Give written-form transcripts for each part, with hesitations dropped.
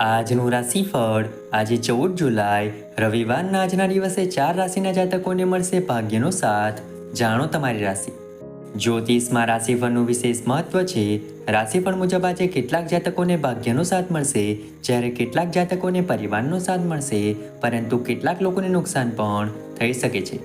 આજનું રાશિફળ આજે 14 જુલાઈ રવિવારના આજના દિવસે 4 રાશિના જાતકોને મળશે ભાગ્યનો સાથ. જાણો તમારી રાશિ. જ્યોતિષમાં રાશિફળનું વિશેષ મહત્વ છે. રાશિફળ મુજબ આજે કેટલાક જાતકોને ભાગ્યનો સાથ મળશે, જ્યારે કેટલાક જાતકોને પરિવારનો સાથ મળશે, પરંતુ કેટલાક લોકોને નુકસાન પણ થઈ શકે છે.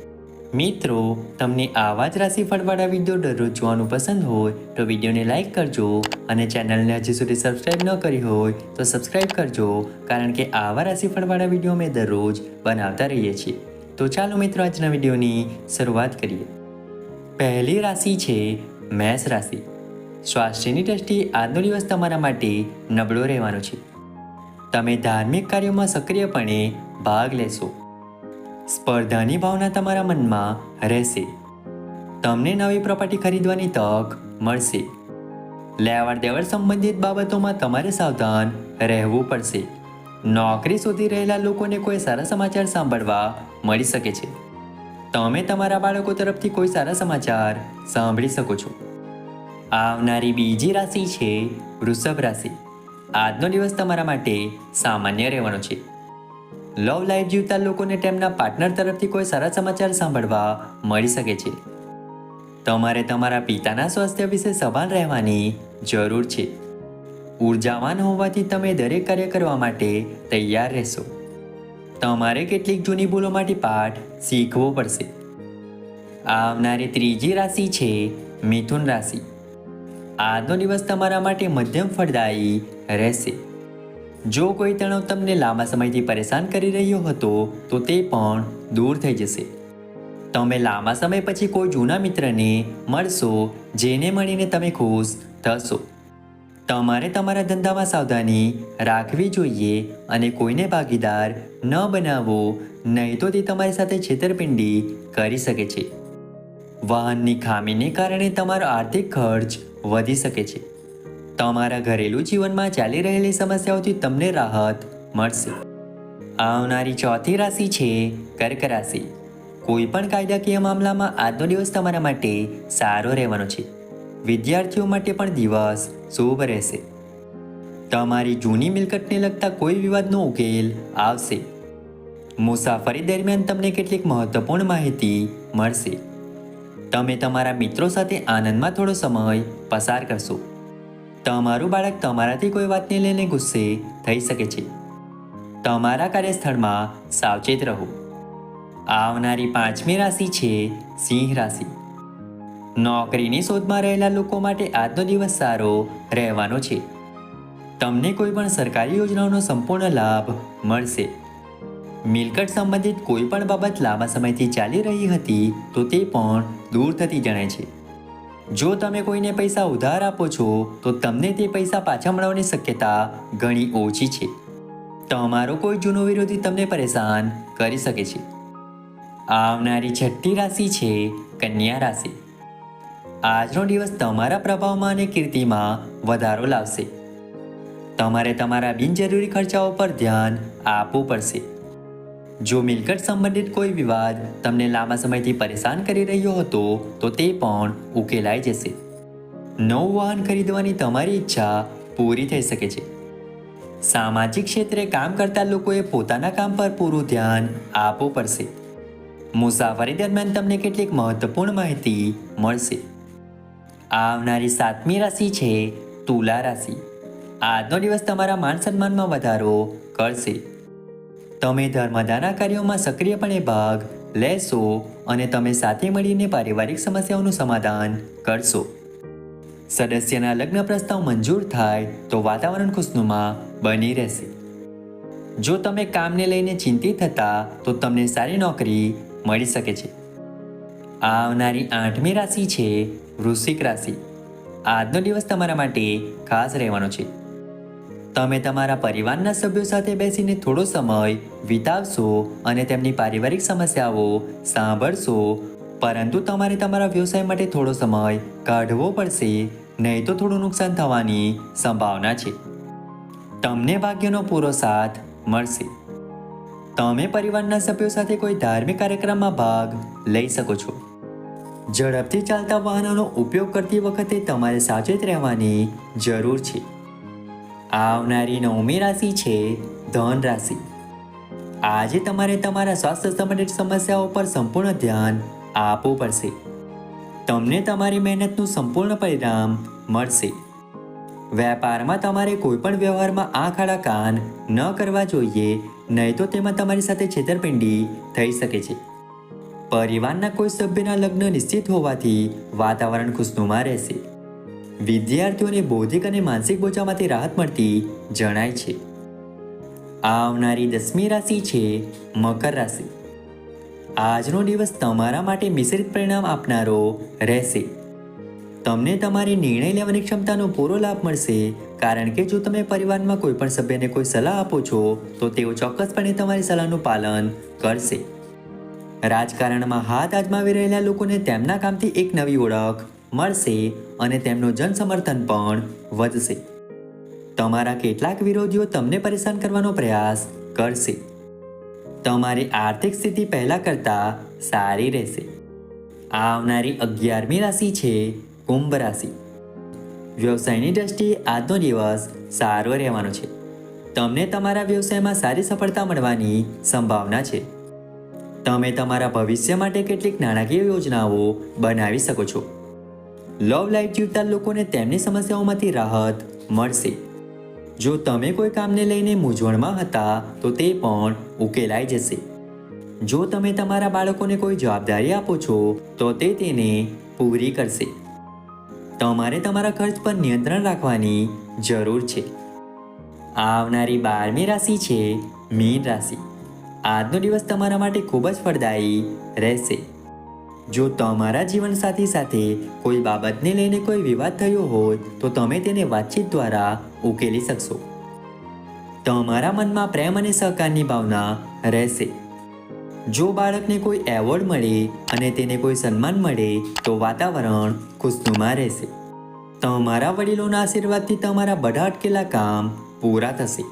મિત્રો, તમને આવા જ રાશિફળવાળા વિડીયો દરરોજ જોવાનું પસંદ હોય તો વિડીયોને લાઇક કરજો અને ચેનલને હજી સુધી સબસ્ક્રાઇબ ન કરી હોય તો સબસ્ક્રાઇબ કરજો, કારણ કે આવા રાશિફળવાળા વિડીયો અમે દરરોજ બનાવતા રહીએ છીએ. તો ચાલો મિત્રો, આજના વિડીયોની શરૂઆત કરીએ. પહેલી રાશિ છે મેષ રાશિ. સ્વાસ્થ્યની દ્રષ્ટિએ આજનો દિવસ તમારા માટે નબળો રહેવાનો છે. તમે ધાર્મિક કાર્યોમાં સક્રિયપણે ભાગ લેશો. સ્પર્ધાની ભાવના તમારા મનમાં રહેશે. તમને નવી પ્રોપર્ટી ખરીદવાની તક મળશે. લેવડ દેવડ સંબંધિત બાબતોમાં તમારે સાવધાન રહેવું પડશે. નોકરી શોધી રહેલા લોકોને કોઈ સારા સમાચાર સાંભળવા મળી શકે છે. તમે તમારા બાળકો તરફથી કોઈ સારા સમાચાર સાંભળી શકો છો. આવનારી બીજી રાશિ છે વૃષભ રાશિ. આજનો દિવસ તમારા માટે સામાન્ય રહેવાનો છે. લવ લાઈફ જીવતા લોકોને તેમના પાર્ટનર તરફથી કોઈ સારા સમાચાર સાંભળવા મળી શકે છે. તમારે તમારા પિતાના સ્વાસ્થ્ય વિશે સભાન રહેવાની જરૂર છે. ઉર્જાવાન હોવાથી તમે દરેક કાર્ય કરવા માટે તૈયાર રહેશો. તમારે કેટલીક જૂની ભૂલોમાંથી પાઠ શીખવો પડશે. આવનારી ત્રીજી રાશિ છે મિથુન રાશિ. આજનો દિવસ તમારા માટે મધ્યમ ફળદાયી રહેશે. જો કોઈ તણાવ તમને લાંબા સમયથી પરેશાન કરી રહ્યો હતો તો તે પણ દૂર થઈ જશે. તમે લાંબા સમય પછી કોઈ જૂના મિત્રને મળશો, જેને મળીને તમે ખુશ થશો. તમારે તમારા ધંધામાં સાવધાની રાખવી જોઈએ અને કોઈને ભાગીદાર ન બનાવવો, નહીં તો તે તમારી સાથે છેતરપિંડી કરી શકે છે. વાહનની ખામીને કારણે તમારો આર્થિક ખર્ચ વધી શકે છે. તમારા ઘરેલું જીવનમાં ચાલી રહેલી સમસ્યાઓથી તમને રાહત મળશે. આવનારી ચોથી રાશિ છે કર્ક રાશિ. કોઈ પણ કાયદાકીય મામલામાં આજનો દિવસ તમારા માટે સારો રહેવાનો છે. વિદ્યાર્થીઓ માટે પણ દિવસ શુભ રહેશે. તમારી જૂની મિલકતને લગતા કોઈ વિવાદનો ઉકેલ આવશે. મુસાફરી દરમિયાન તમને કેટલીક મહત્વપૂર્ણ માહિતી મળશે. તમે તમારા મિત્રો સાથે આનંદમાં થોડો સમય પસાર કરશો. તમારું બાળક તમારાથી કોઈ વાતને લઈને ગુસ્સે થઈ શકે છે. તમારા કાર્યસ્થળમાં સાવચેત રહો. આવનારી પાંચમી રાશિ છે સિંહ રાશિ. નોકરીની શોધમાં રહેલા લોકો માટે આજનો દિવસ સારો રહેવાનો છે. તમને કોઈ પણ સરકારી યોજનાઓનો સંપૂર્ણ લાભ મળશે. મિલકત સંબંધિત કોઈ પણ બાબત લાંબા સમયથી ચાલી રહી હતી તો તે પણ દૂર થતી જણાય છે. જો તમે કોઈને પૈસા ઉધાર આપો છો તો તમને તે પૈસા પાછા મળવાની શક્યતા ઘણી ઓછી છે. તમારો કોઈ જૂનો વિરોધી તમને પરેશાન કરી શકે છે. આવનારી છઠ્ઠી રાશિ છે કન્યા રાશિ. આજનો દિવસ તમારા પ્રભાવમાં અને કીર્તિમાં વધારો લાવશે. તમારે તમારા બિનજરૂરી ખર્ચાઓ પર ધ્યાન આપવું પડશે. જો મિલકત સંબંધિત કોઈ વિવાદ તમને લાંબા સમયથી પરેશાન કરી રહ્યો હતો તો તે પણ ઉકેલાઈ જશે. નવું વાહન ખરીદવાની તમારી ઈચ્છા પૂરી થઈ શકે છે. સામાજિક ક્ષેત્રે કામ કરતા લોકોએ પોતાના કામ પર પૂરું ધ્યાન આપવું પડશે. મુસાફરી દરમિયાન તમને કેટલીક મહત્વપૂર્ણ માહિતી મળશે. આવનારી સાતમી રાશિ છે તુલા રાશિ. આજનો દિવસ તમારા માન સન્માનમાં વધારો કરશે. તમે ધર્મદાના કાર્યોમાં સક્રિયપણે ભાગ લેશો અને તમે સાથે મળીને પારિવારિક સમસ્યાઓનું સમાધાન કરશો. સદસ્યના લગ્ન પ્રસ્તાવ મંજૂર થાય તો વાતાવરણ ખુશનુમા બની રહેશે. જો તમે કામને લઈને ચિંતિત હતા તો તમને સારી નોકરી મળી શકે છે. આવનારી આઠમી રાશિ છે વૃશ્ચિક રાશિ. આજનો દિવસ તમારા માટે ખાસ રહેવાનો છે. તમે તમારા પરિવારના સભ્યો સાથે બેસીને થોડો સમય વિતાવશો અને તેમની પારિવારિક સમસ્યાઓ સાંભળશો, પરંતુ તમારે તમારા વ્યવસાય માટે થોડો સમય કાઢવો પડશે, નહીં તો થોડું નુકસાન થવાની સંભાવના છે. તમને ભાગ્યનો પૂરો સાથ મળશે. તમે પરિવારના સભ્યો સાથે કોઈ ધાર્મિક કાર્યક્રમમાં ભાગ લઈ શકો છો. ઝડપથી ચાલતા વાહનોનો ઉપયોગ કરતી વખતે તમારે સાવચેત રહેવાની જરૂર છે. આવનારી 9મી રાશિ છે ધન રાશિ. આજે તમારે તમારા સ્વાસ્થ્ય સંબંધિત સમસ્યાઓ પર સંપૂર્ણ ધ્યાન આપવું પડશે. તમને તમારી મહેનતનું સંપૂર્ણ પરિણામ મળશે. વેપારમાં તમારે કોઈ પણ વ્યવહારમાં આંખ આડા કાન ન કરવા જોઈએ, નહીં તો તેમાં તમારી સાથે છેતરપિંડી થઈ શકે છે. પરિવારના કોઈ સભ્યના લગ્ન નિશ્ચિત હોવાથી વાતાવરણ ખુશનુમા રહેશે. વિદ્યાર્થીઓને બૌદ્ધિક અને માનસિક બોજામાંથી રાહત મળતી જણાય છે. આવનારી 10મી રાશિ છે મકર રાશિ. આજનો દિવસ તમારા માટે મિશ્રિત પરિણામ આપનારો રહેશે. તમને તમારી નિર્ણય લેવાની ક્ષમતાનો પૂરો લાભ મળશે, કારણ કે જો તમે પરિવારમાં કોઈ પણ સભ્યને કોઈ સલાહ આપો છો તો તેઓ ચોક્કસપણે તમારી સલાહનું પાલન કરશે. રાજકારણમાં હાથ આજમાવી રહેલા લોકોને તેમના કામથી એક નવી ઓળખ મળશે અને તેમનું જનસમર્થન પણ વધશે. તમારા કેટલાક વિરોધીઓ તમને પરેશાન કરવાનો પ્રયાસ કરશે. તમારી આર્થિક સ્થિતિ પહેલા કરતાં સારી રહેશે. આવનારી 11મી રાશિ છે કુંભ રાશિ. વ્યવસાયની દ્રષ્ટિએ આજનો દિવસ સારો રહેવાનો છે. તમને તમારા વ્યવસાયમાં સારી સફળતા મળવાની સંભાવના છે. તમે તમારા ભવિષ્ય માટે કેટલીક નાણાકીય યોજનાઓ બનાવી શકો છો. લવ લાઈફ જીવતા લોકોને તેમની સમસ્યાઓમાંથી રાહત મળશે. જો તમે કોઈ કામને લઈને મૂંઝવણમાં હતા તો તે પણ ઉકેલાઈ જશે. જો તમે તમારા બાળકોને કોઈ જવાબદારી આપો છો તો તે તેને પૂરી કરશે. તમારે તમારા ખર્ચ પર નિયંત્રણ રાખવાની જરૂર છે. આવનારી 12મી રાશિ છે મીન રાશિ. આજનો દિવસ તમારા માટે ખૂબ જ ફળદાયી રહેશે. જો તમારા જીવનસાથી સાથે કોઈ બાબતને લઈને કોઈ વિવાદ થયો હોય તો તમે તેને વાતચીત દ્વારા ઉકેલી શકશો. તમારા મનમાં પ્રેમ અને સહકારની ભાવના રહેશે. જો બાળકને કોઈ એવોર્ડ મળે અને તેને કોઈ સન્માન મળે તો વાતાવરણ ખુશનુમા રહેશે. તમારા વડીલોના આશીર્વાદથી તમારા બધા અટકેલા કામ પૂરા થશે.